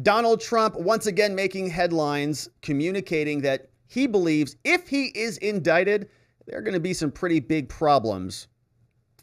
Donald Trump once again making headlines, communicating that he believes if he is indicted, there are going to be some pretty big problems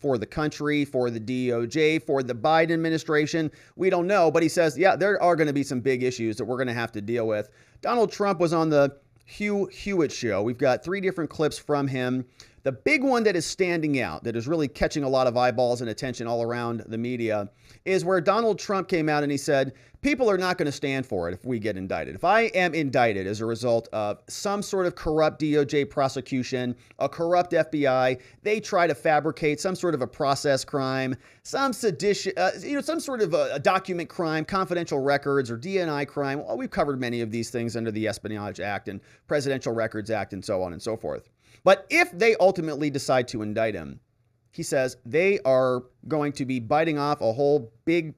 for the country, for the DOJ, for the Biden administration. We don't know, but he says, yeah, there are going to be some big issues that we're going to have to deal with. Donald Trump was on the Hugh Hewitt show. We've got 3 different clips from him. The big one that is standing out, that is really catching a lot of eyeballs and attention all around the media, is where Donald Trump came out and he said, people are not going to stand for it if we get indicted. If I am indicted as a result of some sort of corrupt DOJ prosecution, a corrupt FBI, they try to fabricate some sort of a process crime, some sedition, some sort of a document crime, confidential records or DNI crime. Well, we've covered many of these things under the Espionage Act and Presidential Records Act and so on and so forth. But if they ultimately decide to indict him, he says they are going to be biting off a whole big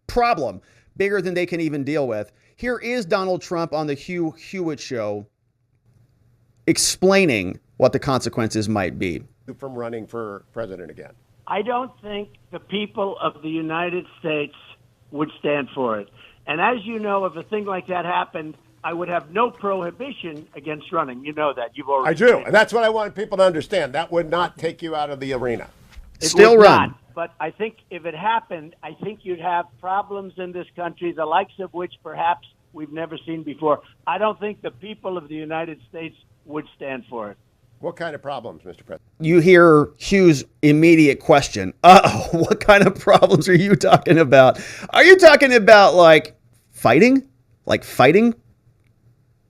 problem, bigger than they can even deal with. Here is Donald Trump on the Hugh Hewitt show explaining what the consequences might be. From running for president again. I don't think the people of the United States would stand for it. And as you know, if a thing like that happened, I would have no prohibition against running. You know that. You've already. I do. And that's what I want people to understand. That would not take you out of the arena. Still run. Not. But I think if it happened, I think you'd have problems in this country, the likes of which perhaps we've never seen before. I don't think the people of the United States would stand for it. What kind of problems, Mr. President? You hear Hugh's immediate question. What kind of problems are you talking about? Are you talking about like fighting? Like fighting?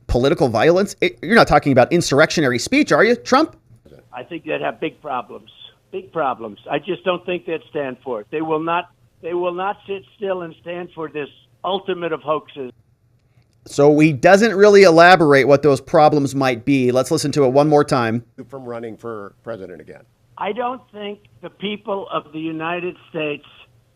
Political violence? You're not talking about insurrectionary speech, are you, Trump? I think they'd have big problems. Big problems. I just don't think they'd stand for it. They will not sit still and stand for this ultimate of hoaxes. So he doesn't really elaborate what those problems might be. Let's listen to it one more time. From running for president again. I don't think the people of the United States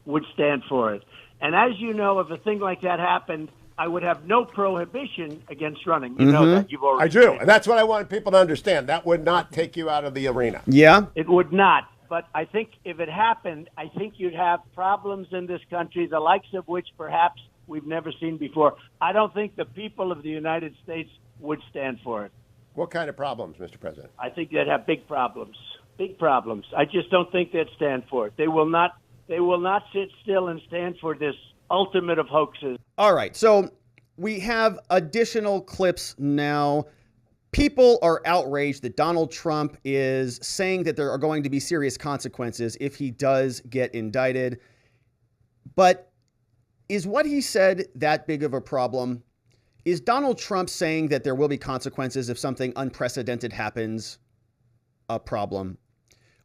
would stand for it. And as you know, if a thing like that happened, I would have no prohibition against running. You know that. You've already. I do. And that's what I want people to understand. That would not take you out of the arena. Yeah. It would not. But I think if it happened, I think you'd have problems in this country, the likes of which perhaps we've never seen before. I don't think the people of the United States would stand for it. What kind of problems, Mr. President? I think they'd have big problems. Big problems. I just don't think they'd stand for it. They will not sit still and stand for this ultimate of hoaxes. All right. So we have additional clips now. People are outraged that Donald Trump is saying that there are going to be serious consequences if he does get indicted. But is what he said that big of a problem? Is Donald Trump saying that there will be consequences if something unprecedented happens a problem?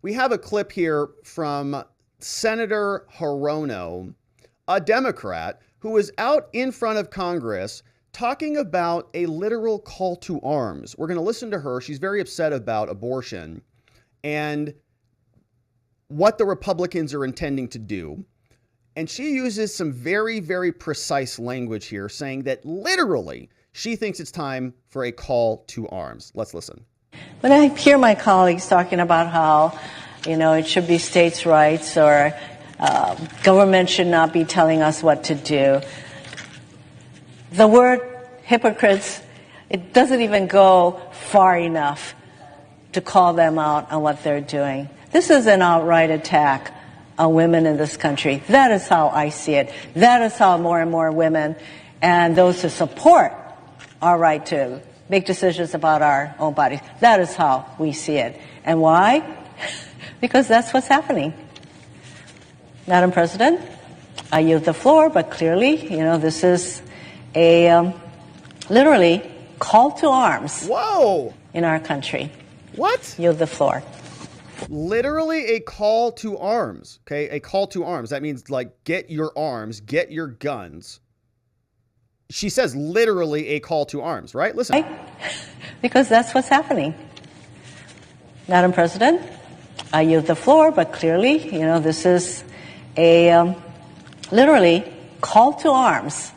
We have a clip here from Senator Hirono, a Democrat who is out in front of Congress talking about a literal call to arms. We're going to listen to her. She's very upset about abortion and what the Republicans are intending to do. And she uses some very, very precise language here, saying that literally she thinks it's time for a call to arms. Let's listen. When I hear my colleagues talking about how, it should be states' rights or government should not be telling us what to do, the word hypocrites, it doesn't even go far enough to call them out on what they're doing. This is an outright attack on women in this country. That is how I see it. That is how more and more women and those who support our right to make decisions about our own bodies, that is how we see it. And why? Because that's what's happening. Madam President, I yield the floor, but clearly, this is a literally call to arms. Whoa! In our country. What? Yield the floor. Literally a call to arms. Okay, a call to arms. That means like get your arms, get your guns. She says literally a call to arms, right? Listen. Right? Because that's what's happening. Madam President, I yield the floor, but clearly, this is a literally call to arms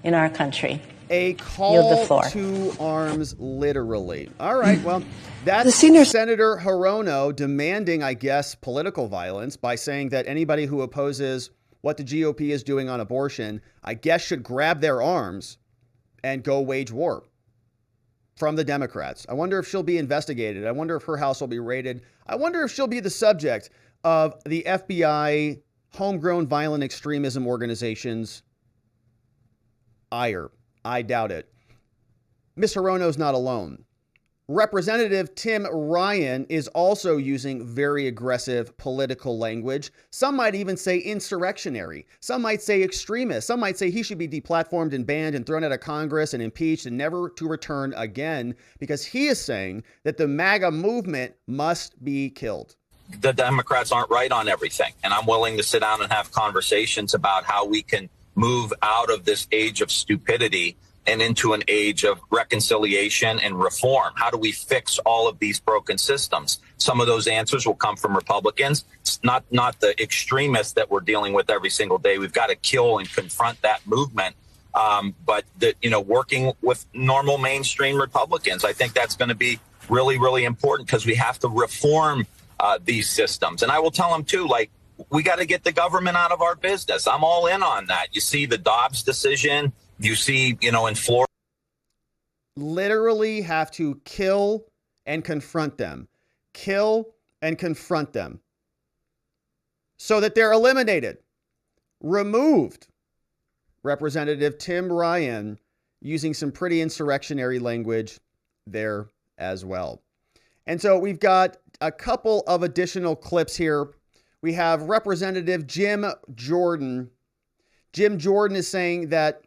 in our country. A call to arms, literally. All right, well, that's Senator Hirono demanding, I guess, political violence by saying that anybody who opposes what the GOP is doing on abortion, I guess should grab their arms and go wage war from the Democrats. I wonder if she'll be investigated. I wonder if her house will be raided. I wonder if she'll be the subject of the FBI homegrown violent extremism organization's ire. I doubt it. Ms. Hirono's not alone. Representative Tim Ryan is also using very aggressive political language. Some might even say insurrectionary. Some might say extremist. Some might say he should be deplatformed and banned and thrown out of Congress and impeached and never to return again, because he is saying that the MAGA movement must be killed. The Democrats aren't right on everything, and I'm willing to sit down and have conversations about how we can move out of this age of stupidity and into an age of reconciliation and reform. How do we fix all of these broken systems? Some of those answers will come from Republicans. It's not the extremists that we're dealing with every single day. We've got to kill and confront that movement. But working with normal mainstream Republicans, I think that's going to be really, really important, because we have to reform these systems. And I will tell them too, like, we got to get the government out of our business. I'm all in on that. You see the Dobbs decision. You see, in Florida. Literally have to kill and confront them. Kill and confront them so that they're eliminated, removed. Representative Tim Ryan using some pretty insurrectionary language there as well. And so we've got a couple of additional clips here. We have Representative Jim Jordan. Jim Jordan is saying that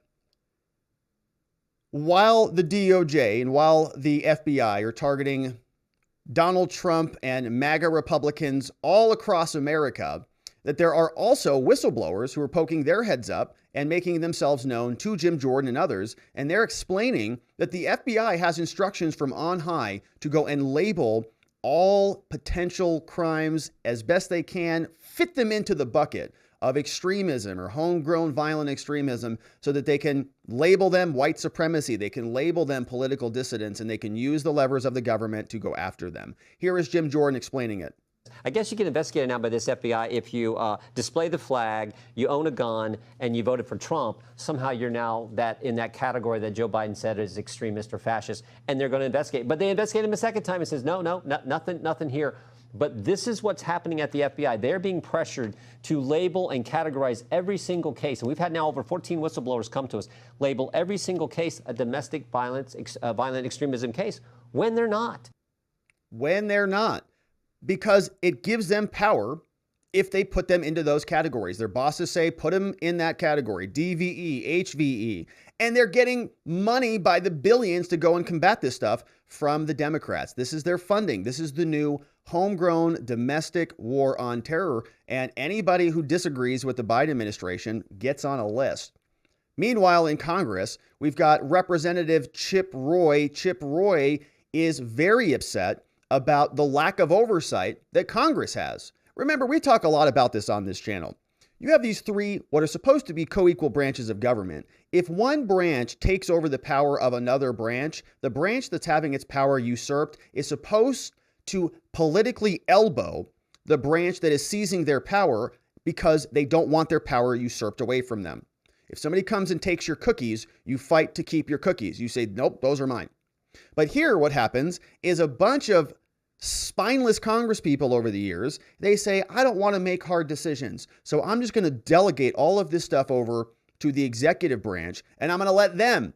while the DOJ and while the FBI are targeting Donald Trump and MAGA Republicans all across America, that there are also whistleblowers who are poking their heads up and making themselves known to Jim Jordan and others. And they're explaining that the FBI has instructions from on high to go and label all potential crimes as best they can, fit them into the bucket of extremism or homegrown violent extremism, so that they can label them white supremacy, they can label them political dissidents, and they can use the levers of the government to go after them. Here is Jim Jordan explaining it. I guess you get investigated now by this FBI if you display the flag, you own a gun, and you voted for Trump. Somehow you're now in that category that Joe Biden said is extremist or fascist, and they're going to investigate. But they investigate him a second time and says, no, nothing here. But this is what's happening at the FBI. They're being pressured to label and categorize every single case. And we've had now over 14 whistleblowers come to us, label every single case a domestic violence, violent extremism case, when they're not. When they're not. Because it gives them power if they put them into those categories. Their bosses say, put them in that category, DVE, HVE. And they're getting money by the billions to go and combat this stuff from the Democrats. This is their funding. This is the new homegrown domestic war on terror. And anybody who disagrees with the Biden administration gets on a list. Meanwhile, in Congress, we've got Representative Chip Roy. Chip Roy is very upset about the lack of oversight that Congress has. Remember, we talk a lot about this on this channel. You have these three, what are supposed to be co-equal branches of government. If one branch takes over the power of another branch, the branch that's having its power usurped is supposed to politically elbow the branch that is seizing their power because they don't want their power usurped away from them. If somebody comes and takes your cookies, you fight to keep your cookies. You say, nope, those are mine. But here what happens is a bunch of spineless congresspeople over the years, they say, I don't want to make hard decisions. So I'm just going to delegate all of this stuff over to the executive branch, and I'm going to let them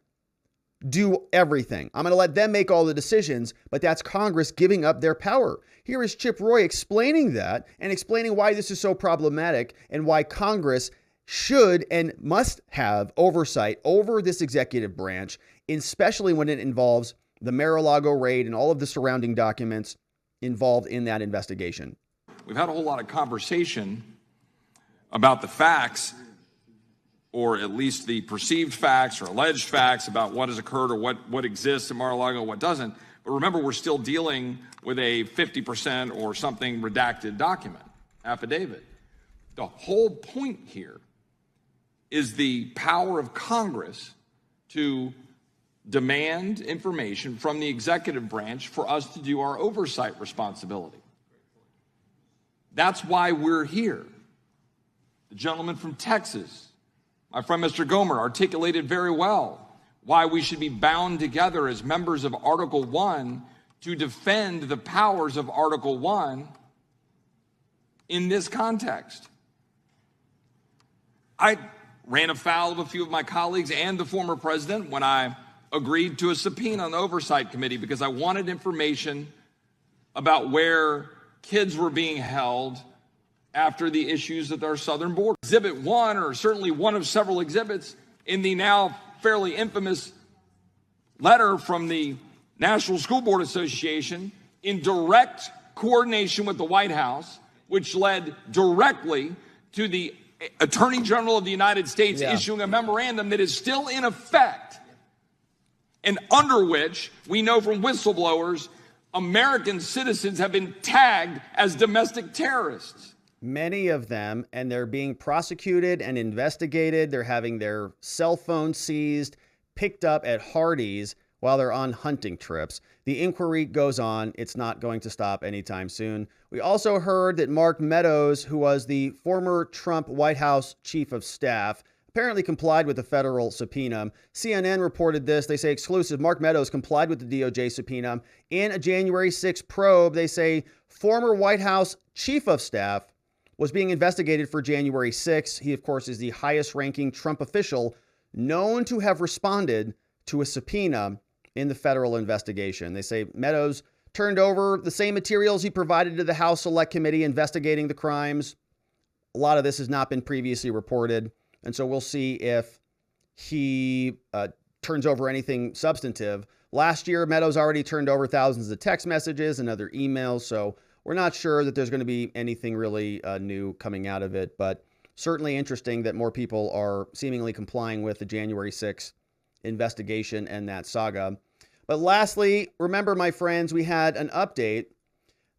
do everything. I'm going to let them make all the decisions, but that's Congress giving up their power. Here is Chip Roy explaining that and explaining why this is so problematic and why Congress should and must have oversight over this executive branch, especially when it involves the Mar-a-Lago raid and all of the surrounding documents involved in that investigation. We've had a whole lot of conversation about the facts, or at least the perceived facts or alleged facts about what has occurred or what exists in Mar-a-Lago, what doesn't. But remember, we're still dealing with a 50% or something redacted document, affidavit. The whole point here is the power of Congress to demand information from the executive branch for us to do our oversight responsibility. That's why we're here. The gentleman from Texas, my friend Mr. Gomer, articulated very well why we should be bound together as members of Article 1 to defend the powers of Article 1 in this context. I ran afoul of a few of my colleagues and the former president when I agreed to a subpoena on the Oversight Committee because I wanted information about where kids were being held after the issues at our southern border. Exhibit 1, or certainly one of several exhibits, in the now fairly infamous letter from the National School Board Association in direct coordination with the White House, which led directly to the Attorney General of the United States issuing a memorandum that is still in effect, and under which we know from whistleblowers American citizens have been tagged as domestic terrorists. Many of them, and they're being prosecuted and investigated. They're having their cell phones seized, picked up at Hardee's while they're on hunting trips. The inquiry goes on. It's not going to stop anytime soon. We also heard that Mark Meadows, who was the former Trump White House chief of staff, apparently complied with the federal subpoena. CNN reported this. They say exclusive. Mark Meadows complied with the DOJ subpoena. In a January 6 probe, they say former White House chief of staff was being investigated for January 6. He, of course, is the highest ranking Trump official known to have responded to a subpoena in the federal investigation. They say Meadows turned over the same materials he provided to the House Select Committee investigating the crimes. A lot of this has not been previously reported. And so we'll see if he turns over anything substantive. Last year, Meadows already turned over thousands of text messages and other emails. So we're not sure that there's going to be anything really new coming out of it. But certainly interesting that more people are seemingly complying with the January 6th investigation and that saga. But lastly, remember, my friends, we had an update.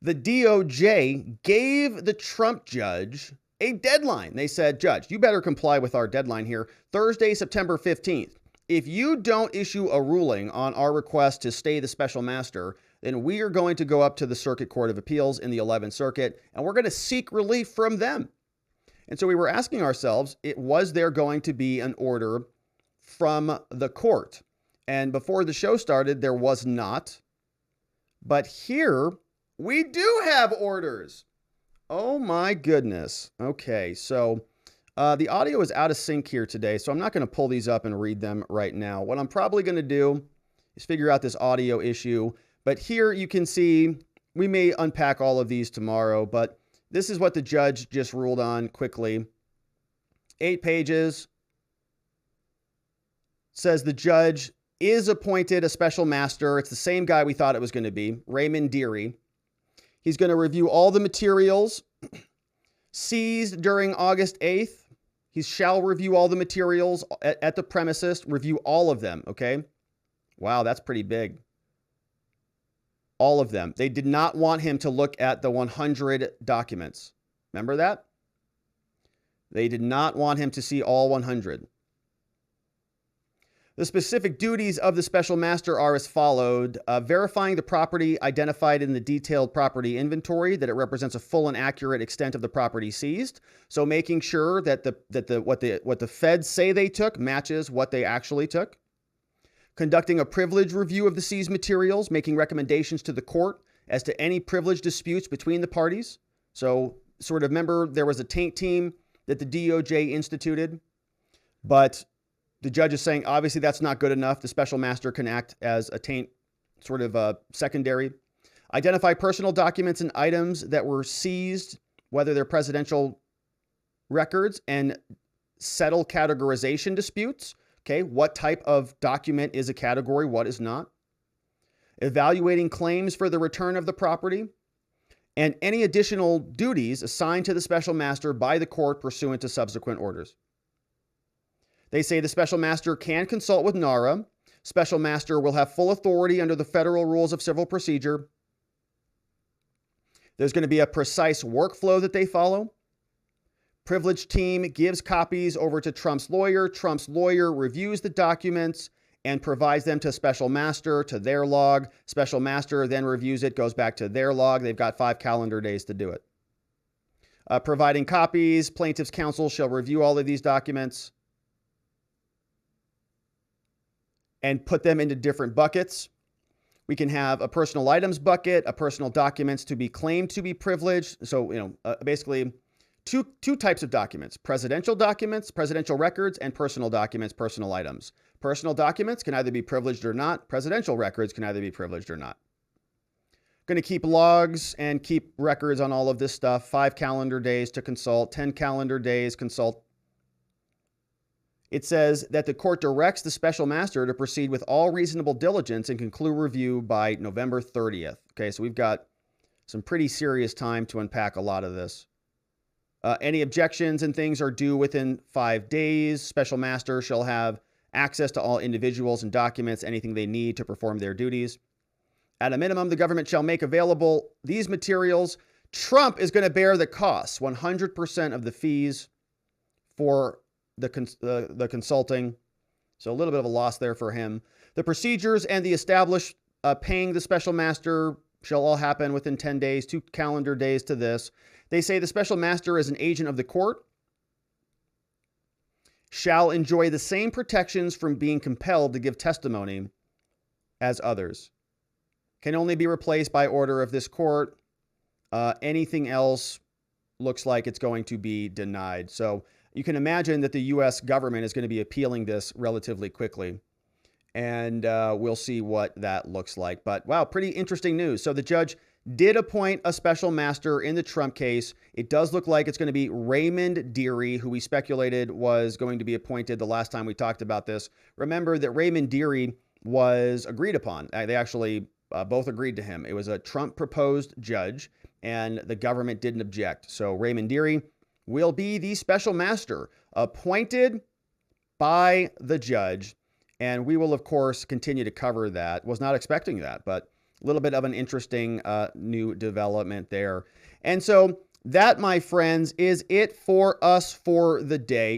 The DOJ gave the Trump judge a deadline. They said, Judge, you better comply with our deadline here. Thursday, September 15th. If you don't issue a ruling on our request to stay the special master, then we are going to go up to the Circuit Court of Appeals in the 11th Circuit, and we're going to seek relief from them. And so we were asking ourselves, was there going to be an order from the court? And before the show started, there was not. But here we do have orders. Oh my goodness. Okay, so the audio is out of sync here today, so I'm not going to pull these up and read them right now. What I'm probably going to do is figure out this audio issue. But here you can see, we may unpack all of these tomorrow, but this is what the judge just ruled on quickly. 8 pages. Says the judge is appointed a special master. It's the same guy we thought it was going to be, Raymond Dearie. He's going to review all the materials seized during August 8th. He shall review all the materials at the premises, review all of them, okay? Wow, that's pretty big. All of them. They did not want him to look at the 100 documents. Remember that? They did not want him to see all 100. The specific duties of the special master are as followed: verifying the property identified in the detailed property inventory, that it represents a full and accurate extent of the property seized. So making sure that what the feds say they took matches what they actually took. Conducting a privilege review of the seized materials, making recommendations to the court as to any privilege disputes between the parties. So sort of remember, there was a taint team that the DOJ instituted, but the judge is saying, obviously, that's not good enough. The special master can act as a taint, sort of secondary. Identify personal documents and items that were seized, whether they're presidential records, and settle categorization disputes. Okay, what type of document is a category, what is not? Evaluating claims for the return of the property, and any additional duties assigned to the special master by the court pursuant to subsequent orders. They say the special master can consult with NARA. Special master will have full authority under the federal rules of civil procedure. There's going to be a precise workflow that they follow. Privileged team gives copies over to Trump's lawyer. Trump's lawyer reviews the documents and provides them to special master, to their log. Special master then reviews it, goes back to their log. They've got 5 calendar days to do it. providing copies. Plaintiff's counsel shall review all of these documents and put them into different buckets. We can have a personal items bucket, a personal documents to be claimed to be privileged. So, basically two types of documents: presidential documents, presidential records, and personal documents, personal items. Personal documents can either be privileged or not. Presidential records can either be privileged or not. Going to keep logs and keep records on all of this stuff. 5 calendar days to consult, 10 calendar days consult. It says that the court directs the special master to proceed with all reasonable diligence and conclude review by November 30th. Okay, so we've got some pretty serious time to unpack a lot of this. Any objections and things are due within 5 days. Special master shall have access to all individuals and documents, anything they need to perform their duties. At a minimum, the government shall make available these materials. Trump is going to bear the costs, 100% of the fees for the consulting. So a little bit of a loss there for him. The procedures and the established paying the special master shall all happen within 10 days, 2 calendar days to this. They say the special master is an agent of the court, shall enjoy the same protections from being compelled to give testimony as others. Can only be replaced by order of this court. Anything else looks like it's going to be denied. So you can imagine that the U.S. government is going to be appealing this relatively quickly. And we'll see what that looks like. But wow, pretty interesting news. So the judge did appoint a special master in the Trump case. It does look like it's going to be Raymond Dearie, who we speculated was going to be appointed the last time we talked about this. Remember that Raymond Dearie was agreed upon. They actually both agreed to him. It was a Trump proposed judge, and the government didn't object. So Raymond Dearie will be the special master appointed by the judge. And we will, of course, continue to cover that. Was not expecting that, but a little bit of an interesting new development there. And so that, my friends, is it for us for the day.